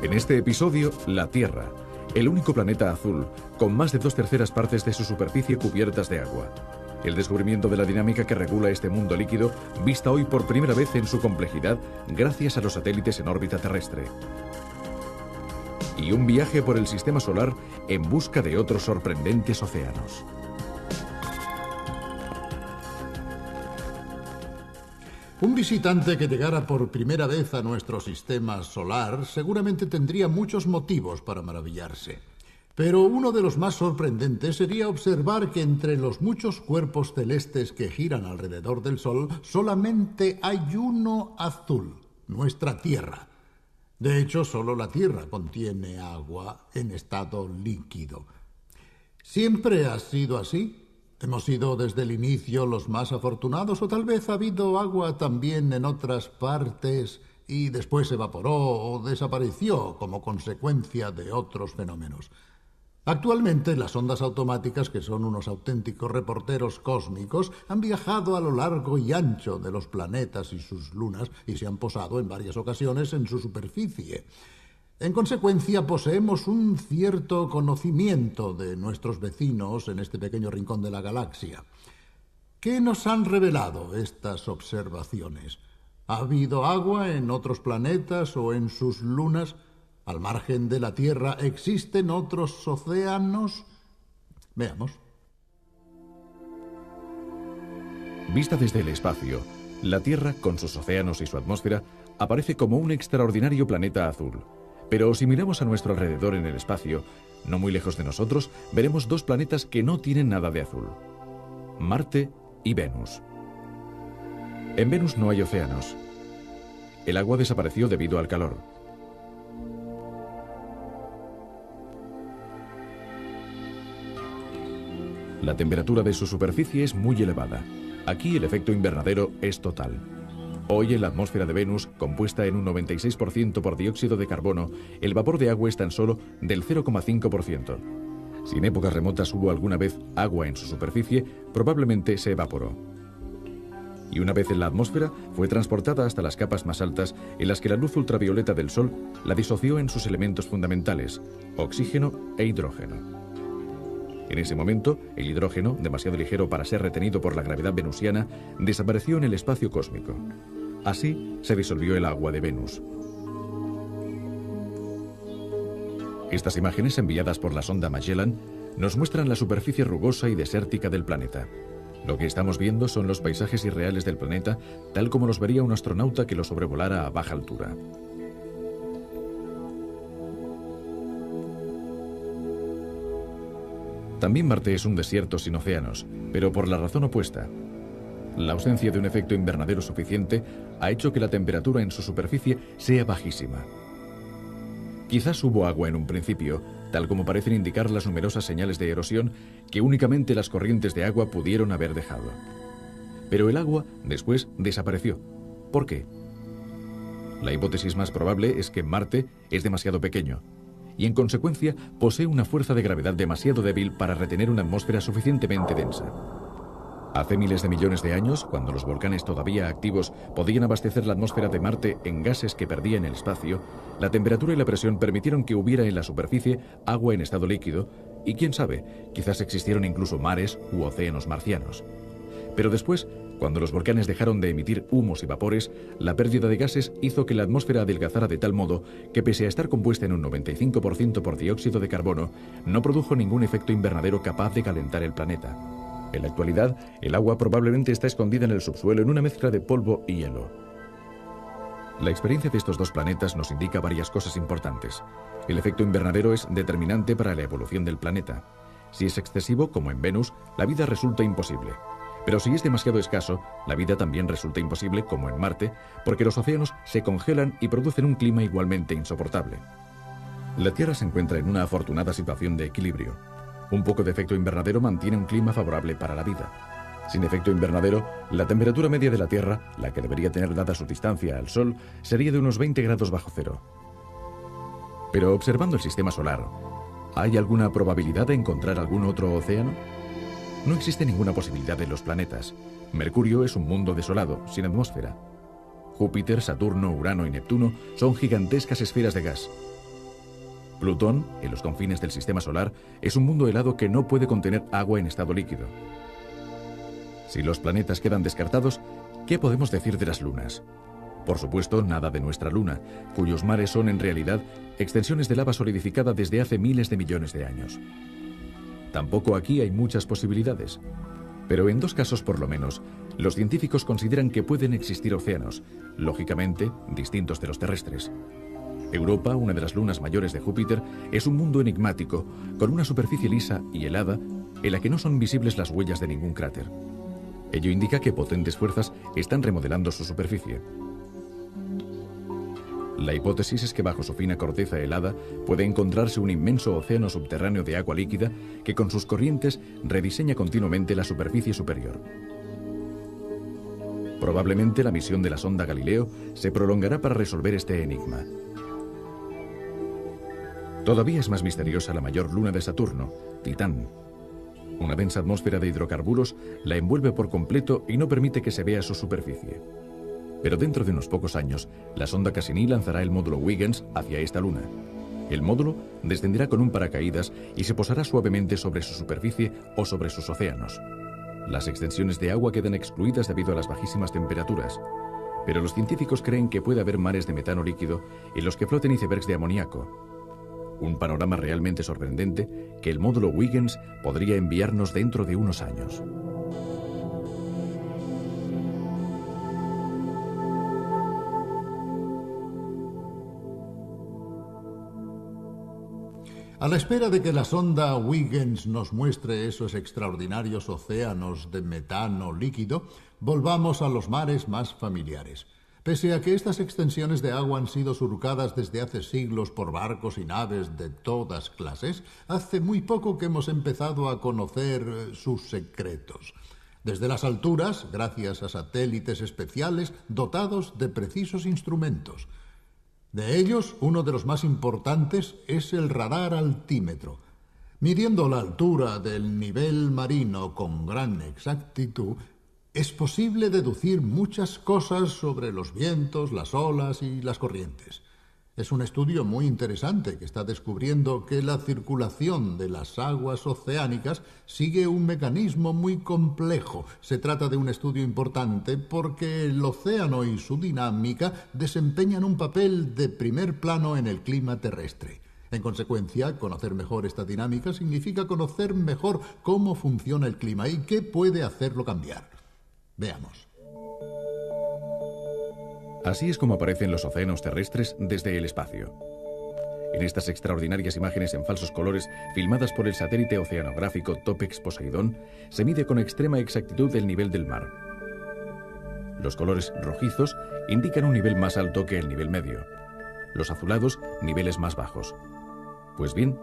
En este episodio, la Tierra, el único planeta azul, con más de 2/3 partes de su superficie cubiertas de agua. El descubrimiento de la dinámica que regula este mundo líquido, vista hoy por primera vez en su complejidad gracias a los satélites en órbita terrestre. Y un viaje por el sistema solar en busca de otros sorprendentes océanos. Un visitante que llegara por primera vez a nuestro sistema solar seguramente tendría muchos motivos para maravillarse. Pero uno de los más sorprendentes sería observar que entre los muchos cuerpos celestes que giran alrededor del Sol, solamente hay uno azul, nuestra Tierra. De hecho, solo la Tierra contiene agua en estado líquido. ¿Siempre ha sido así? ¿Hemos sido desde el inicio los más afortunados o tal vez ha habido agua también en otras partes y después se evaporó o desapareció como consecuencia de otros fenómenos? Actualmente las ondas automáticas, que son unos auténticos reporteros cósmicos, han viajado a lo largo y ancho de los planetas y sus lunas y se han posado en varias ocasiones en su superficie. En consecuencia, poseemos un cierto conocimiento de nuestros vecinos en este pequeño rincón de la galaxia. ¿Qué nos han revelado estas observaciones? ¿Ha habido agua en otros planetas o en sus lunas? ¿Al margen de la Tierra existen otros océanos? Veamos. Vista desde el espacio, la Tierra, con sus océanos y su atmósfera, aparece como un extraordinario planeta azul. Pero si miramos a nuestro alrededor en el espacio, no muy lejos de nosotros, veremos dos planetas que no tienen nada de azul: Marte y Venus. En Venus no hay océanos. El agua desapareció debido al calor. La temperatura de su superficie es muy elevada. Aquí el efecto invernadero es total. Hoy en la atmósfera de Venus, compuesta en un 96% por dióxido de carbono, el vapor de agua es tan solo del 0,5%. Si en épocas remotas hubo alguna vez agua en su superficie, probablemente se evaporó. Y una vez en la atmósfera, fue transportada hasta las capas más altas, en las que la luz ultravioleta del Sol la disoció en sus elementos fundamentales, oxígeno e hidrógeno. En ese momento, el hidrógeno, demasiado ligero para ser retenido por la gravedad venusiana, desapareció en el espacio cósmico. Así se disolvió el agua de Venus. Estas imágenes enviadas por la sonda Magellan nos muestran la superficie rugosa y desértica del planeta. Lo que estamos viendo son los paisajes irreales del planeta, tal como los vería un astronauta que lo sobrevolara a baja altura. También Marte es un desierto sin océanos, pero por la razón opuesta. La ausencia de un efecto invernadero suficiente ha hecho que la temperatura en su superficie sea bajísima. Quizás hubo agua en un principio, tal como parecen indicar las numerosas señales de erosión que únicamente las corrientes de agua pudieron haber dejado. Pero el agua después desapareció. ¿Por qué? La hipótesis más probable es que Marte es demasiado pequeño y en consecuencia posee una fuerza de gravedad demasiado débil para retener una atmósfera suficientemente densa. Hace miles de millones de años, cuando los volcanes todavía activos podían abastecer la atmósfera de Marte en gases que perdía en el espacio, la temperatura y la presión permitieron que hubiera en la superficie agua en estado líquido y, quién sabe, quizás existieron incluso mares u océanos marcianos. Pero después, cuando los volcanes dejaron de emitir humos y vapores, la pérdida de gases hizo que la atmósfera adelgazara de tal modo que, pese a estar compuesta en un 95% por dióxido de carbono, no produjo ningún efecto invernadero capaz de calentar el planeta. En la actualidad, el agua probablemente está escondida en el subsuelo en una mezcla de polvo y hielo. La experiencia de estos dos planetas nos indica varias cosas importantes. El efecto invernadero es determinante para la evolución del planeta. Si es excesivo, como en Venus, la vida resulta imposible. Pero si es demasiado escaso, la vida también resulta imposible, como en Marte, porque los océanos se congelan y producen un clima igualmente insoportable. La Tierra se encuentra en una afortunada situación de equilibrio. Un poco de efecto invernadero mantiene un clima favorable para la vida. Sin efecto invernadero, la temperatura media de la Tierra, la que debería tener dada su distancia al Sol, sería de unos 20 grados bajo cero. Pero observando el sistema solar, ¿hay alguna probabilidad de encontrar algún otro océano? No existe ninguna posibilidad en los planetas. Mercurio es un mundo desolado, sin atmósfera. Júpiter, Saturno, Urano y Neptuno son gigantescas esferas de gas. Plutón, en los confines del sistema solar, es un mundo helado que no puede contener agua en estado líquido. Si los planetas quedan descartados, ¿qué podemos decir de las lunas? Por supuesto, nada de nuestra luna, cuyos mares son en realidad extensiones de lava solidificada desde hace miles de millones de años. Tampoco aquí hay muchas posibilidades. Pero en dos casos por lo menos, los científicos consideran que pueden existir océanos, lógicamente distintos de los terrestres. Europa, una de las lunas mayores de Júpiter, es un mundo enigmático, con una superficie lisa y helada en la que no son visibles las huellas de ningún cráter. Ello indica que potentes fuerzas están remodelando su superficie. La hipótesis es que bajo su fina corteza helada puede encontrarse un inmenso océano subterráneo de agua líquida que con sus corrientes rediseña continuamente la superficie superior. Probablemente la misión de la sonda Galileo se prolongará para resolver este enigma. Todavía es más misteriosa la mayor luna de Saturno, Titán. Una densa atmósfera de hidrocarburos la envuelve por completo y no permite que se vea su superficie. Pero dentro de unos pocos años, la sonda Cassini lanzará el módulo Huygens hacia esta luna. El módulo descenderá con un paracaídas y se posará suavemente sobre su superficie o sobre sus océanos. Las extensiones de agua quedan excluidas debido a las bajísimas temperaturas, pero los científicos creen que puede haber mares de metano líquido en los que floten icebergs de amoníaco. Un panorama realmente sorprendente que el módulo Huygens podría enviarnos dentro de unos años. A la espera de que la sonda Huygens nos muestre esos extraordinarios océanos de metano líquido, volvamos a los mares más familiares. Pese a que estas extensiones de agua han sido surcadas desde hace siglos por barcos y naves de todas clases, hace muy poco que hemos empezado a conocer sus secretos. Desde las alturas, gracias a satélites especiales dotados de precisos instrumentos. De ellos, uno de los más importantes es el radar altímetro. Midiendo la altura del nivel marino con gran exactitud, es posible deducir muchas cosas sobre los vientos, las olas y las corrientes. Es un estudio muy interesante que está descubriendo que la circulación de las aguas oceánicas sigue un mecanismo muy complejo. Se trata de un estudio importante porque el océano y su dinámica desempeñan un papel de primer plano en el clima terrestre. En consecuencia, conocer mejor esta dinámica significa conocer mejor cómo funciona el clima y qué puede hacerlo cambiar. Veamos. Así es como aparecen los océanos terrestres desde el espacio. En estas extraordinarias imágenes en falsos colores, filmadas por el satélite oceanográfico Topex Poseidón, se mide con extrema exactitud el nivel del mar. Los colores rojizos indican un nivel más alto que el nivel medio. Los azulados, niveles más bajos. Pues bien,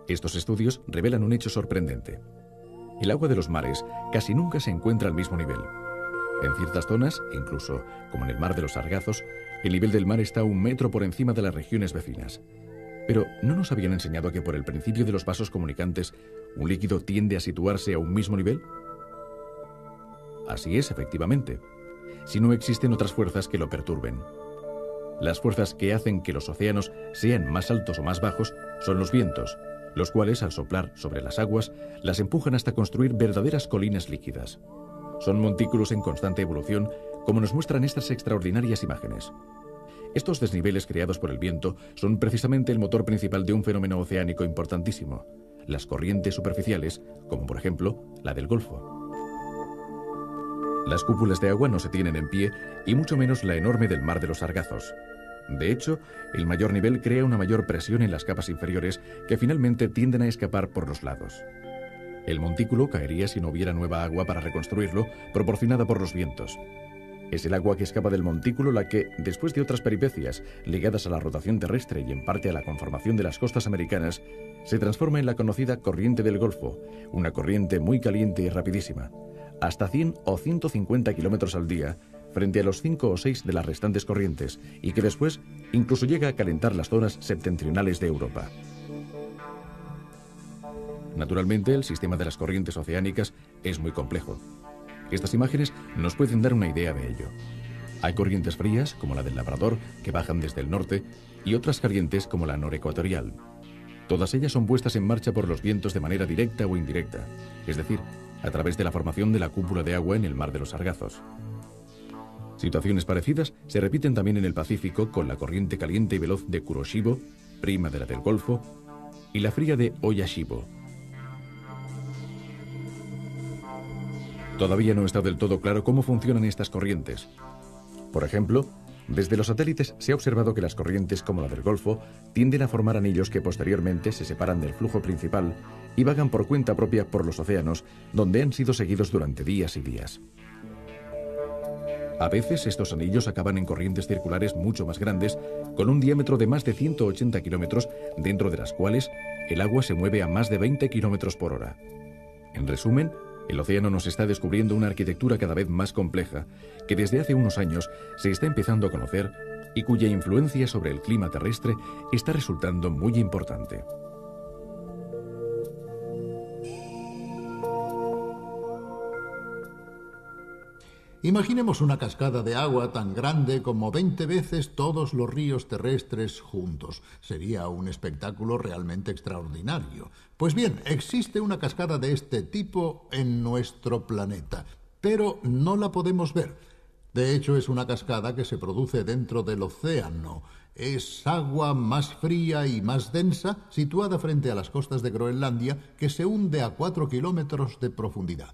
estos estudios revelan un hecho sorprendente. El agua de los mares casi nunca se encuentra al mismo nivel. En ciertas zonas, incluso como en el mar de los Sargazos, el nivel del mar está 1 metro por encima de las regiones vecinas. Pero ¿no nos habían enseñado que por el principio de los vasos comunicantes, un líquido tiende a situarse a un mismo nivel? Así es, efectivamente, si no existen otras fuerzas que lo perturben. Las fuerzas que hacen que los océanos sean más altos o más bajos son los vientos, los cuales, al soplar sobre las aguas, las empujan hasta construir verdaderas colinas líquidas. Son montículos en constante evolución, como nos muestran estas extraordinarias imágenes. Estos desniveles creados por el viento son precisamente el motor principal de un fenómeno oceánico importantísimo, las corrientes superficiales, como por ejemplo la del Golfo. Las cúpulas de agua no se tienen en pie, y mucho menos la enorme del mar de los Sargazos. De hecho, el mayor nivel crea una mayor presión en las capas inferiores que finalmente tienden a escapar por los lados. El montículo caería si no hubiera nueva agua para reconstruirlo, proporcionada por los vientos. Es el agua que escapa del montículo la que, después de otras peripecias ligadas a la rotación terrestre y en parte a la conformación de las costas americanas, se transforma en la conocida corriente del Golfo, una corriente muy caliente y rapidísima, hasta 100 o 150 kilómetros al día, frente a los 5 o 6 de las restantes corrientes, y que después incluso llega a calentar las zonas septentrionales de Europa. Naturalmente, el sistema de las corrientes oceánicas es muy complejo. Estas imágenes nos pueden dar una idea de ello. Hay corrientes frías, como la del Labrador, que bajan desde el norte, y otras calientes, como la norecuatorial. Todas ellas son puestas en marcha por los vientos de manera directa o indirecta, es decir, a través de la formación de la cúpula de agua en el Mar de los Sargazos. Situaciones parecidas se repiten también en el Pacífico con la corriente caliente y veloz de Kuroshibo, prima de la del Golfo, y la fría de Oyashibo. Todavía no está del todo claro cómo funcionan estas corrientes. Por ejemplo, desde los satélites se ha observado que las corrientes como la del Golfo tienden a formar anillos que posteriormente se separan del flujo principal y vagan por cuenta propia por los océanos, donde han sido seguidos durante días y días. A veces estos anillos acaban en corrientes circulares mucho más grandes, con un diámetro de más de 180 kilómetros, dentro de las cuales el agua se mueve a más de 20 kilómetros por hora. En resumen, el océano nos está descubriendo una arquitectura cada vez más compleja, que desde hace unos años se está empezando a conocer y cuya influencia sobre el clima terrestre está resultando muy importante. Imaginemos una cascada de agua tan grande como 20 veces todos los ríos terrestres juntos. Sería un espectáculo realmente extraordinario. Pues bien, existe una cascada de este tipo en nuestro planeta, pero no la podemos ver. De hecho, es una cascada que se produce dentro del océano. Es agua más fría y más densa, situada frente a las costas de Groenlandia, que se hunde a 4 kilómetros de profundidad.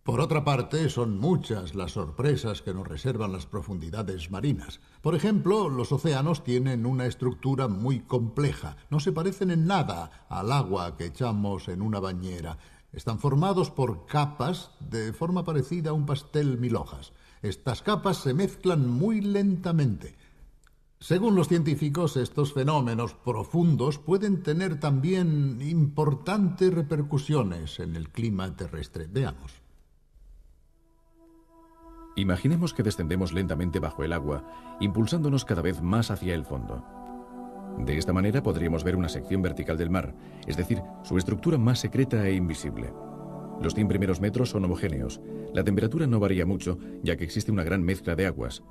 Por otra parte, son muchas las sorpresas que nos reservan las profundidades marinas. Por ejemplo, los océanos tienen una estructura muy compleja. No se parecen en nada al agua que echamos en una bañera. Están formados por capas de forma parecida a un pastel mil hojas. Estas capas se mezclan muy lentamente. Según los científicos, estos fenómenos profundos pueden tener también importantes repercusiones en el clima terrestre. Veamos. Imaginemos que descendemos lentamente bajo el agua, impulsándonos cada vez más hacia el fondo. De esta manera podríamos ver una sección vertical del mar, es decir, su estructura más secreta e invisible. Los 100 primeros metros son homogéneos. La temperatura no varía mucho, ya que existe una gran mezcla de aguas.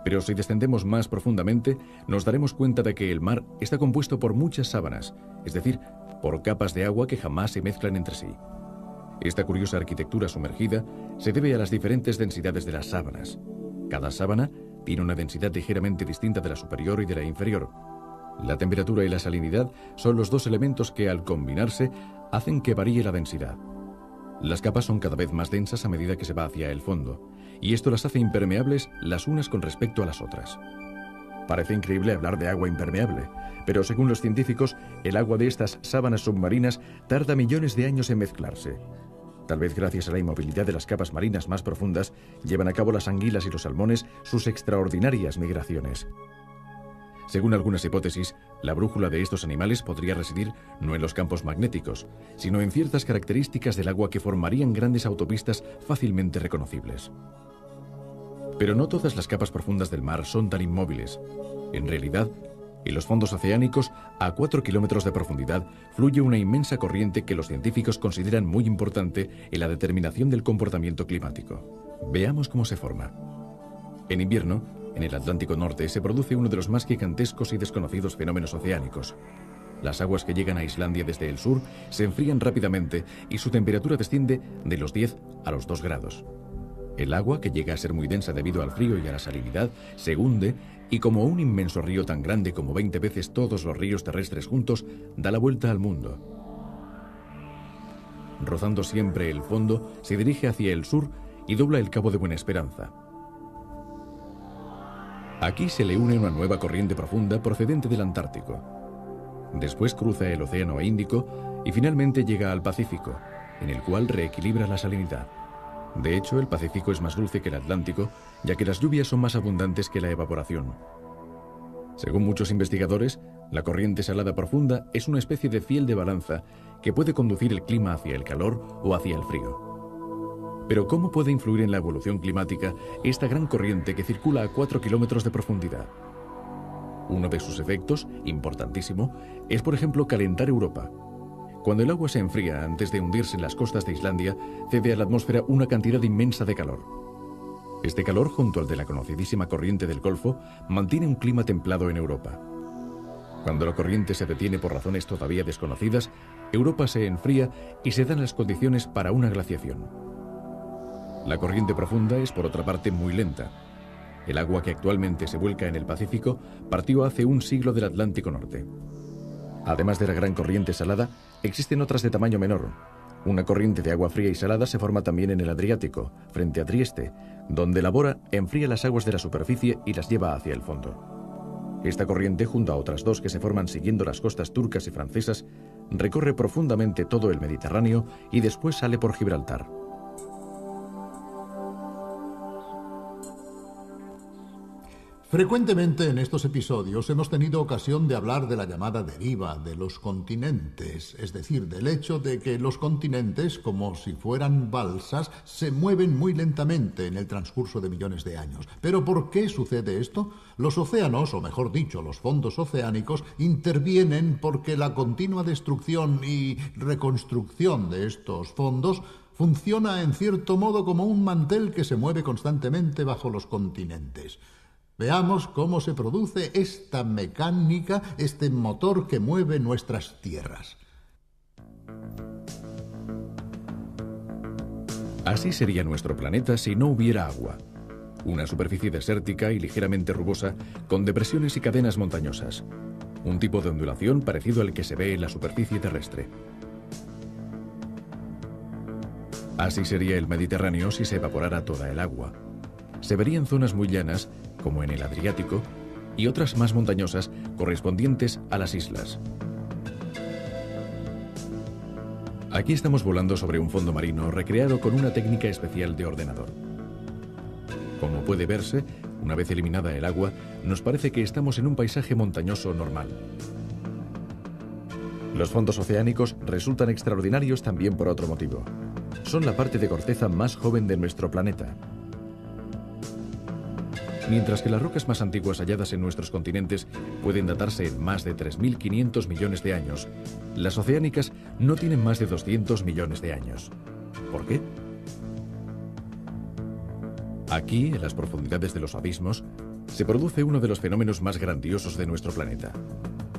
Pero si descendemos más profundamente, nos daremos cuenta de que el mar está compuesto por muchas sábanas, es decir, por capas de agua que jamás se mezclan entre sí. Esta curiosa arquitectura sumergida se debe a las diferentes densidades de las sábanas. Cada sábana tiene una densidad ligeramente distinta de la superior y de la inferior. La temperatura y la salinidad son los dos elementos que, al combinarse, hacen que varíe la densidad. Las capas son cada vez más densas a medida que se va hacia el fondo, y esto las hace impermeables las unas con respecto a las otras. Parece increíble hablar de agua impermeable, pero según los científicos, el agua de estas sábanas submarinas tarda millones de años en mezclarse. Tal vez gracias a la inmovilidad de las capas marinas más profundas, llevan a cabo las anguilas y los salmones sus extraordinarias migraciones. Según algunas hipótesis, la brújula de estos animales podría residir no en los campos magnéticos, sino en ciertas características del agua que formarían grandes autopistas fácilmente reconocibles. Pero no todas las capas profundas del mar son tan inmóviles. En realidad, en los fondos oceánicos, a 4 kilómetros de profundidad, fluye una inmensa corriente que los científicos consideran muy importante en la determinación del comportamiento climático. Veamos cómo se forma. En invierno, en el Atlántico Norte, se produce uno de los más gigantescos y desconocidos fenómenos oceánicos. Las aguas que llegan a Islandia desde el sur se enfrían rápidamente y su temperatura desciende de los 10 a los 2 grados. El agua, que llega a ser muy densa debido al frío y a la salinidad, se hunde y, como un inmenso río tan grande como 20 veces todos los ríos terrestres juntos, da la vuelta al mundo. Rozando siempre el fondo, se dirige hacia el sur y dobla el Cabo de Buena Esperanza. Aquí se le une una nueva corriente profunda procedente del Antártico. Después cruza el Océano Índico y finalmente llega al Pacífico, en el cual reequilibra la salinidad. De hecho, el Pacífico es más dulce que el Atlántico, ya que las lluvias son más abundantes que la evaporación. Según muchos investigadores, la corriente salada profunda es una especie de fiel de balanza que puede conducir el clima hacia el calor o hacia el frío. Pero ¿cómo puede influir en la evolución climática esta gran corriente que circula a 4 kilómetros de profundidad? Uno de sus efectos, importantísimo, es por ejemplo calentar Europa. Cuando el agua se enfría antes de hundirse en las costas de Islandia, cede a la atmósfera una cantidad inmensa de calor. Este calor, junto al de la conocidísima corriente del Golfo, mantiene un clima templado en Europa. Cuando la corriente se detiene por razones todavía desconocidas, Europa se enfría y se dan las condiciones para una glaciación. La corriente profunda es, por otra parte, muy lenta. El agua que actualmente se vuelca en el Pacífico partió hace un siglo del Atlántico Norte. Además de la gran corriente salada, existen otras de tamaño menor. Una corriente de agua fría y salada se forma también en el Adriático, frente a Trieste, donde la Bora enfría las aguas de la superficie y las lleva hacia el fondo. Esta corriente, junto a otras dos que se forman siguiendo las costas turcas y francesas, recorre profundamente todo el Mediterráneo y después sale por Gibraltar. Frecuentemente en estos episodios hemos tenido ocasión de hablar de la llamada deriva de los continentes, es decir, del hecho de que los continentes, como si fueran balsas, se mueven muy lentamente en el transcurso de millones de años. ¿Pero por qué sucede esto? Los océanos, o mejor dicho, los fondos oceánicos, intervienen porque la continua destrucción y reconstrucción de estos fondos funciona en cierto modo como un mantel que se mueve constantemente bajo los continentes. Veamos cómo se produce esta mecánica, este motor que mueve nuestras tierras. Así sería nuestro planeta si no hubiera agua. Una superficie desértica y ligeramente rugosa, con depresiones y cadenas montañosas. Un tipo de ondulación parecido al que se ve en la superficie terrestre. Así sería el Mediterráneo si se evaporara toda el agua. Se verían zonas muy llanas, como en el Adriático, y otras más montañosas correspondientes a las islas. Aquí estamos volando sobre un fondo marino recreado con una técnica especial de ordenador. Como puede verse, una vez eliminada el agua, nos parece que estamos en un paisaje montañoso normal. Los fondos oceánicos resultan extraordinarios también por otro motivo. Son la parte de corteza más joven de nuestro planeta. Mientras que las rocas más antiguas halladas en nuestros continentes pueden datarse en más de 3.500 millones de años, las oceánicas no tienen más de 200 millones de años. ¿Por qué? Aquí, en las profundidades de los abismos, se produce uno de los fenómenos más grandiosos de nuestro planeta: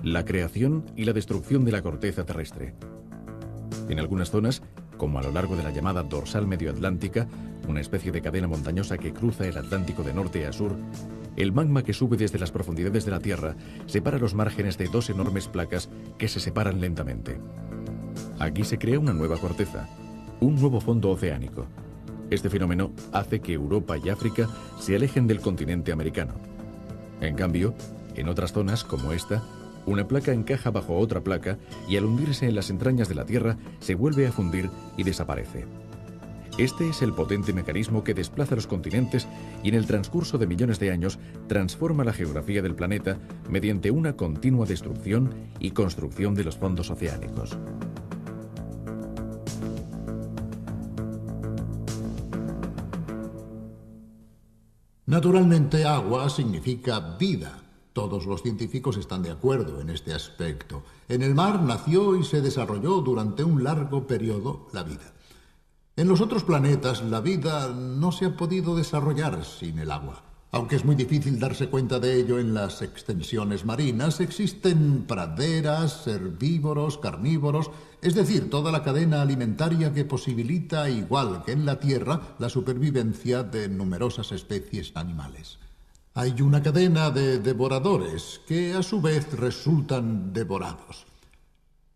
la creación y la destrucción de la corteza terrestre. En algunas zonas, como a lo largo de la llamada dorsal medioatlántica, una especie de cadena montañosa que cruza el Atlántico de norte a sur, el magma que sube desde las profundidades de la Tierra separa los márgenes de dos enormes placas que se separan lentamente. Aquí se crea una nueva corteza, un nuevo fondo oceánico. Este fenómeno hace que Europa y África se alejen del continente americano. En cambio, en otras zonas, como esta, una placa encaja bajo otra placa y al hundirse en las entrañas de la Tierra se vuelve a fundir y desaparece. Este es el potente mecanismo que desplaza los continentes y en el transcurso de millones de años transforma la geografía del planeta mediante una continua destrucción y construcción de los fondos oceánicos. Naturalmente, agua significa vida. Todos los científicos están de acuerdo en este aspecto. En el mar nació y se desarrolló durante un largo periodo la vida. En los otros planetas, la vida no se ha podido desarrollar sin el agua. Aunque es muy difícil darse cuenta de ello en las extensiones marinas, existen praderas, herbívoros, carnívoros, es decir, toda la cadena alimentaria que posibilita, igual que en la Tierra, la supervivencia de numerosas especies animales. Hay una cadena de devoradores que a su vez resultan devorados.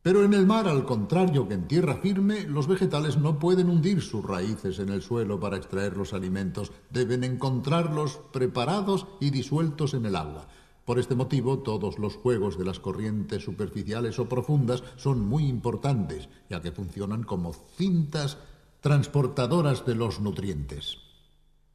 Pero en el mar, al contrario que en tierra firme, los vegetales no pueden hundir sus raíces en el suelo para extraer los alimentos. Deben encontrarlos preparados y disueltos en el agua. Por este motivo, todos los juegos de las corrientes superficiales o profundas son muy importantes, ya que funcionan como cintas transportadoras de los nutrientes.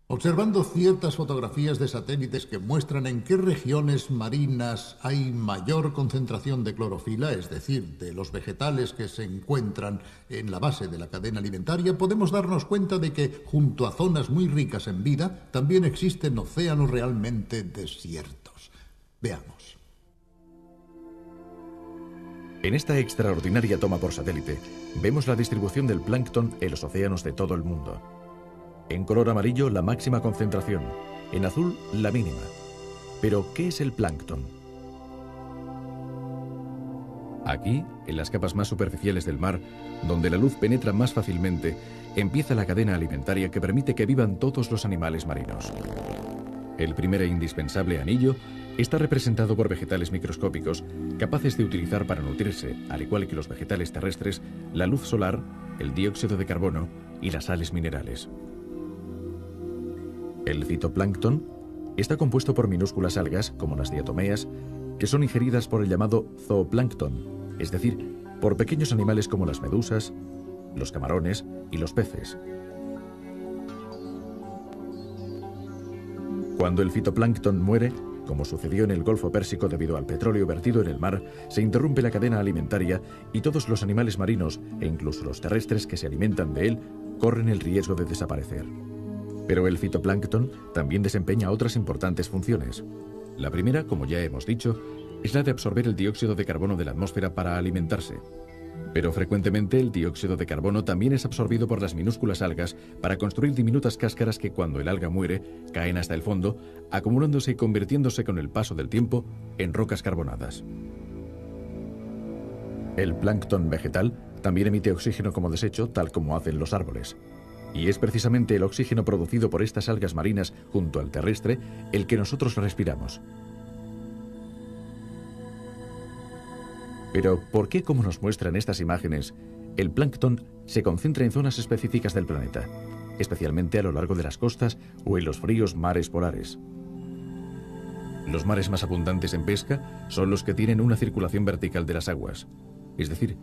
Observando ciertas fotografías de satélites que muestran en qué regiones marinas hay mayor concentración de clorofila, es decir, de los vegetales que se encuentran en la base de la cadena alimentaria, podemos darnos cuenta de que, junto a zonas muy ricas en vida, también existen océanos realmente desiertos. Veamos. En esta extraordinaria toma por satélite, vemos la distribución del plancton en los océanos de todo el mundo. En color amarillo, la máxima concentración. En azul, la mínima. Pero, ¿qué es el plancton? Aquí, en las capas más superficiales del mar, donde la luz penetra más fácilmente, empieza la cadena alimentaria que permite que vivan todos los animales marinos. El primer e indispensable anillo está representado por vegetales microscópicos capaces de utilizar para nutrirse, al igual que los vegetales terrestres, la luz solar, el dióxido de carbono y las sales minerales. El fitoplancton está compuesto por minúsculas algas, como las diatomeas, que son ingeridas por el llamado zooplancton, es decir, por pequeños animales como las medusas, los camarones y los peces. Cuando el fitoplancton muere, como sucedió en el Golfo Pérsico debido al petróleo vertido en el mar, se interrumpe la cadena alimentaria y todos los animales marinos, e incluso los terrestres que se alimentan de él, corren el riesgo de desaparecer. Pero el fitoplancton también desempeña otras importantes funciones. La primera, como ya hemos dicho, es la de absorber el dióxido de carbono de la atmósfera para alimentarse. Pero frecuentemente el dióxido de carbono también es absorbido por las minúsculas algas para construir diminutas cáscaras que, cuando el alga muere, caen hasta el fondo, acumulándose y convirtiéndose con el paso del tiempo en rocas carbonadas. El plancton vegetal también emite oxígeno como desecho, tal como hacen los árboles. Y es precisamente el oxígeno producido por estas algas marinas junto al terrestre el que nosotros respiramos. Pero, ¿por qué, como nos muestran estas imágenes, el plancton se concentra en zonas específicas del planeta, especialmente a lo largo de las costas o en los fríos mares polares? Los mares más abundantes en pesca son los que tienen una circulación vertical de las aguas, es decir,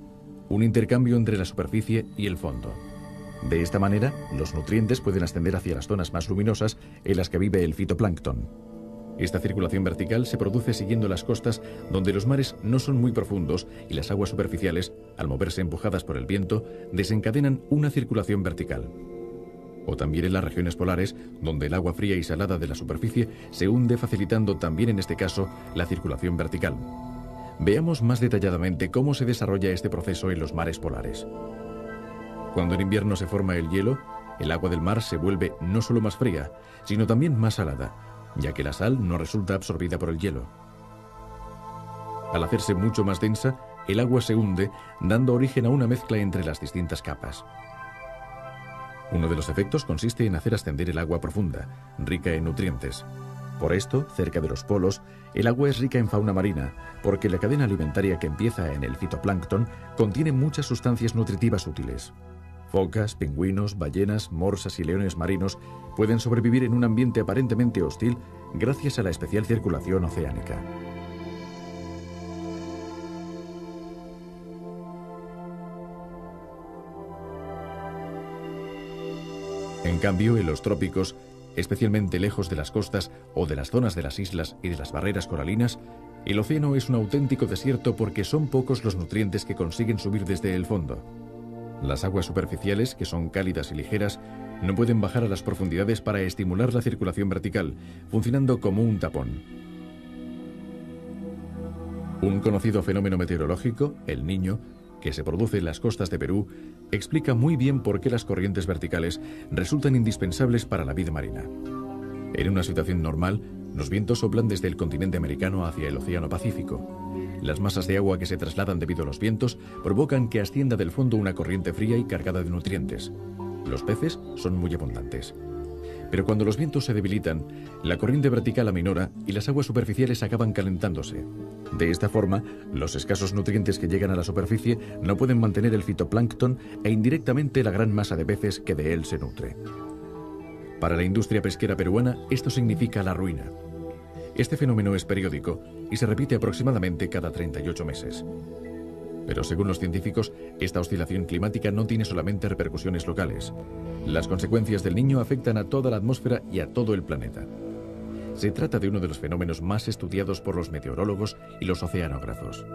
un intercambio entre la superficie y el fondo. De esta manera, los nutrientes pueden ascender hacia las zonas más luminosas en las que vive el fitoplancton. Esta circulación vertical se produce siguiendo las costas donde los mares no son muy profundos y las aguas superficiales, al moverse empujadas por el viento, desencadenan una circulación vertical. O también en las regiones polares, donde el agua fría y salada de la superficie se hunde, facilitando también en este caso la circulación vertical. Veamos más detalladamente cómo se desarrolla este proceso en los mares polares. Cuando en invierno se forma el hielo, el agua del mar se vuelve no solo más fría, sino también más salada, ya que la sal no resulta absorbida por el hielo. Al hacerse mucho más densa, el agua se hunde, dando origen a una mezcla entre las distintas capas. Uno de los efectos consiste en hacer ascender el agua profunda, rica en nutrientes. Por esto, cerca de los polos, el agua es rica en fauna marina, porque la cadena alimentaria que empieza en el fitoplancton contiene muchas sustancias nutritivas útiles. Focas, pingüinos, ballenas, morsas y leones marinos pueden sobrevivir en un ambiente aparentemente hostil gracias a la especial circulación oceánica. En cambio, en los trópicos, especialmente lejos de las costas o de las zonas de las islas y de las barreras coralinas, el océano es un auténtico desierto porque son pocos los nutrientes que consiguen subir desde el fondo. Las aguas superficiales, que son cálidas y ligeras, no pueden bajar a las profundidades para estimular la circulación vertical, funcionando como un tapón. Un conocido fenómeno meteorológico, el Niño, que se produce en las costas de Perú, explica muy bien por qué las corrientes verticales resultan indispensables para la vida marina. En una situación normal, los vientos soplan desde el continente americano hacia el Océano Pacífico. Las masas de agua que se trasladan debido a los vientos provocan que ascienda del fondo una corriente fría y cargada de nutrientes. Los peces son muy abundantes. Pero cuando los vientos se debilitan, la corriente vertical aminora y las aguas superficiales acaban calentándose. De esta forma, los escasos nutrientes que llegan a la superficie no pueden mantener el fitoplancton e indirectamente la gran masa de peces que de él se nutre. Para la industria pesquera peruana, esto significa la ruina. Este fenómeno es periódico y se repite aproximadamente cada 38 meses. Pero según los científicos, esta oscilación climática no tiene solamente repercusiones locales. Las consecuencias del Niño afectan a toda la atmósfera y a todo el planeta. Se trata de uno de los fenómenos más estudiados por los meteorólogos y los oceanógrafos.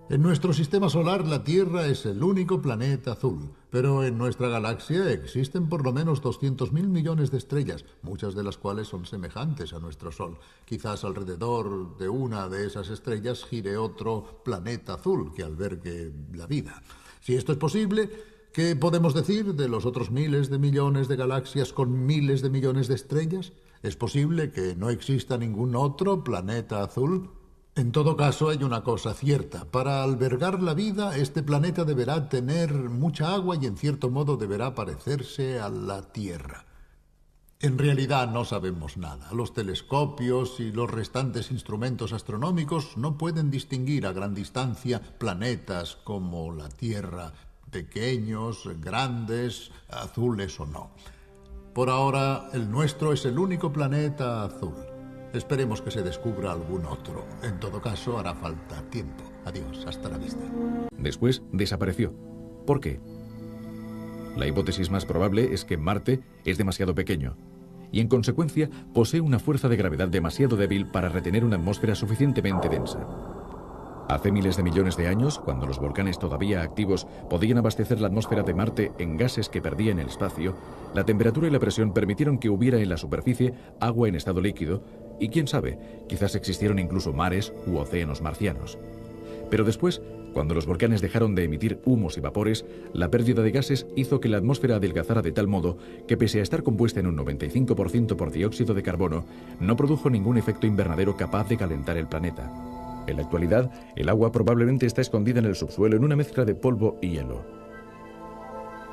En nuestro sistema solar, la Tierra es el único planeta azul, pero en nuestra galaxia existen por lo menos 200.000 millones de estrellas, muchas de las cuales son semejantes a nuestro Sol. Quizás alrededor de una de esas estrellas gire otro planeta azul que albergue la vida. Si esto es posible, ¿qué podemos decir de los otros miles de millones de galaxias con miles de millones de estrellas? ¿Es posible que no exista ningún otro planeta azul? En todo caso, hay una cosa cierta. Para albergar la vida, este planeta deberá tener mucha agua y en cierto modo deberá parecerse a la Tierra. En realidad no sabemos nada. Los telescopios y los restantes instrumentos astronómicos no pueden distinguir a gran distancia planetas como la Tierra, pequeños, grandes, azules o no. Por ahora, el nuestro es el único planeta azul. Esperemos que se descubra algún otro. En todo caso, hará falta tiempo. Adiós, hasta la vista. Después desapareció. ¿Por qué? La hipótesis más probable es que Marte es demasiado pequeño y, en consecuencia, posee una fuerza de gravedad demasiado débil para retener una atmósfera suficientemente densa. Hace miles de millones de años, cuando los volcanes todavía activos podían abastecer la atmósfera de Marte en gases que perdía en el espacio, la temperatura y la presión permitieron que hubiera en la superficie agua en estado líquido y, quién sabe, quizás existieron incluso mares u océanos marcianos. Pero después, cuando los volcanes dejaron de emitir humos y vapores, la pérdida de gases hizo que la atmósfera adelgazara de tal modo que, pese a estar compuesta en un 95% por dióxido de carbono, no produjo ningún efecto invernadero capaz de calentar el planeta. En la actualidad, el agua probablemente está escondida en el subsuelo en una mezcla de polvo y hielo.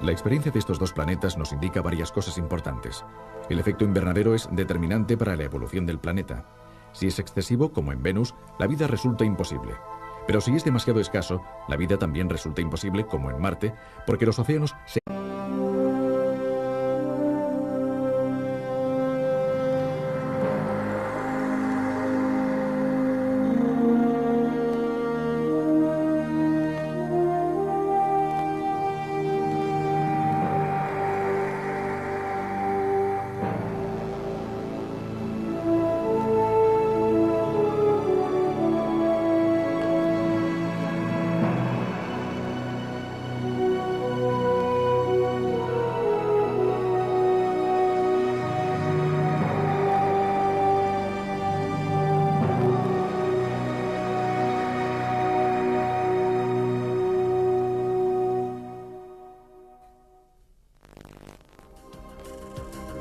La experiencia de estos dos planetas nos indica varias cosas importantes. El efecto invernadero es determinante para la evolución del planeta. Si es excesivo, como en Venus, la vida resulta imposible. Pero si es demasiado escaso, la vida también resulta imposible, como en Marte, porque los océanos se...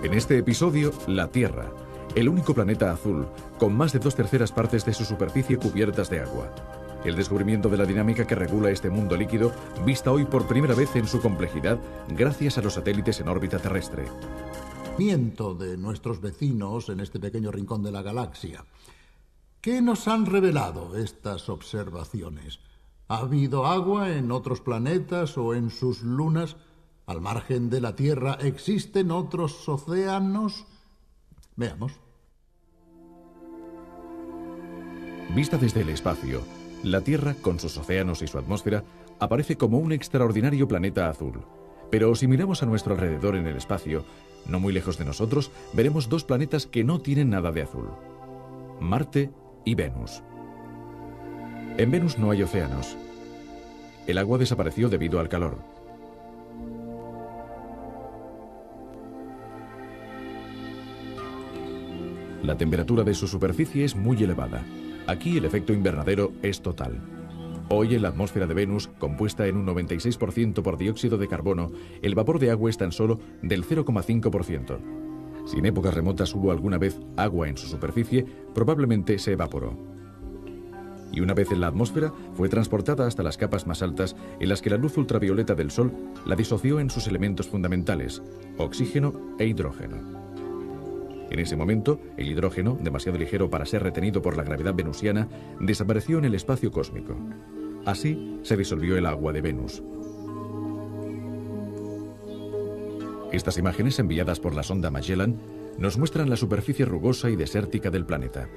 En este episodio, la Tierra, el único planeta azul, con más de 2/3 partes de su superficie cubiertas de agua. El descubrimiento de la dinámica que regula este mundo líquido, vista hoy por primera vez en su complejidad, gracias a los satélites en órbita terrestre. De nuestros vecinos en este pequeño rincón de la galaxia. ¿Qué nos han revelado estas observaciones? ¿Ha habido agua en otros planetas o en sus lunas? Al margen de la Tierra, ¿existen otros océanos? Veamos. Vista desde el espacio, la Tierra, con sus océanos y su atmósfera, aparece como un extraordinario planeta azul. Pero si miramos a nuestro alrededor en el espacio, no muy lejos de nosotros, veremos dos planetas que no tienen nada de azul: Marte y Venus. En Venus no hay océanos. El agua desapareció debido al calor. La temperatura de su superficie es muy elevada. Aquí el efecto invernadero es total. Hoy en la atmósfera de Venus, compuesta en un 96% por dióxido de carbono, el vapor de agua es tan solo del 0,5%. Si en épocas remotas hubo alguna vez agua en su superficie, probablemente se evaporó. Y una vez en la atmósfera, fue transportada hasta las capas más altas, en las que la luz ultravioleta del Sol la disoció en sus elementos fundamentales, oxígeno e hidrógeno. En ese momento, el hidrógeno, demasiado ligero para ser retenido por la gravedad venusiana, desapareció en el espacio cósmico. Así se disolvió el agua de Venus. Estas imágenes, enviadas por la sonda Magellan, nos muestran la superficie rugosa y desértica del planeta.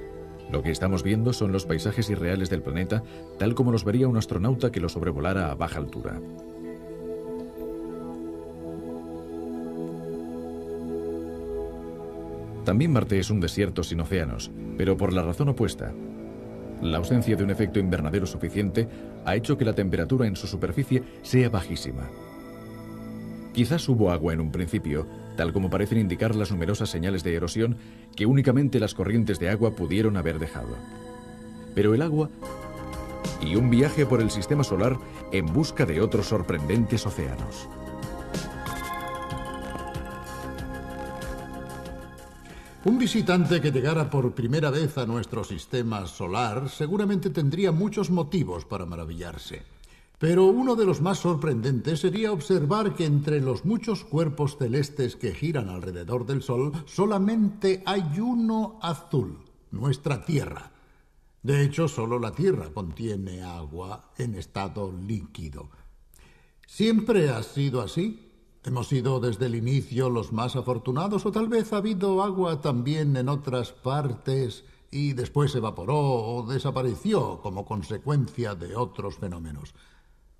Lo que estamos viendo son los paisajes irreales del planeta, tal como los vería un astronauta que lo sobrevolara a baja altura. También Marte es un desierto sin océanos, pero por la razón opuesta. La ausencia de un efecto invernadero suficiente ha hecho que la temperatura en su superficie sea bajísima. Quizás hubo agua en un principio, tal como parecen indicar las numerosas señales de erosión que únicamente las corrientes de agua pudieron haber dejado. Pero el agua y un viaje por el sistema solar en busca de otros sorprendentes océanos. Un visitante que llegara por primera vez a nuestro sistema solar seguramente tendría muchos motivos para maravillarse. Pero uno de los más sorprendentes sería observar que entre los muchos cuerpos celestes que giran alrededor del Sol, solamente hay uno azul, nuestra Tierra. De hecho, solo la Tierra contiene agua en estado líquido. ¿Siempre ha sido así? ¿Hemos sido desde el inicio los más afortunados o tal vez ha habido agua también en otras partes y después se evaporó o desapareció como consecuencia de otros fenómenos?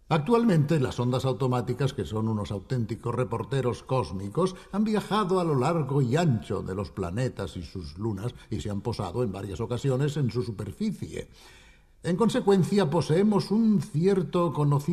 Actualmente las ondas automáticas, que son unos auténticos reporteros cósmicos, han viajado a lo largo y ancho de los planetas y sus lunas y se han posado en varias ocasiones en su superficie. En consecuencia, poseemos un cierto conocimiento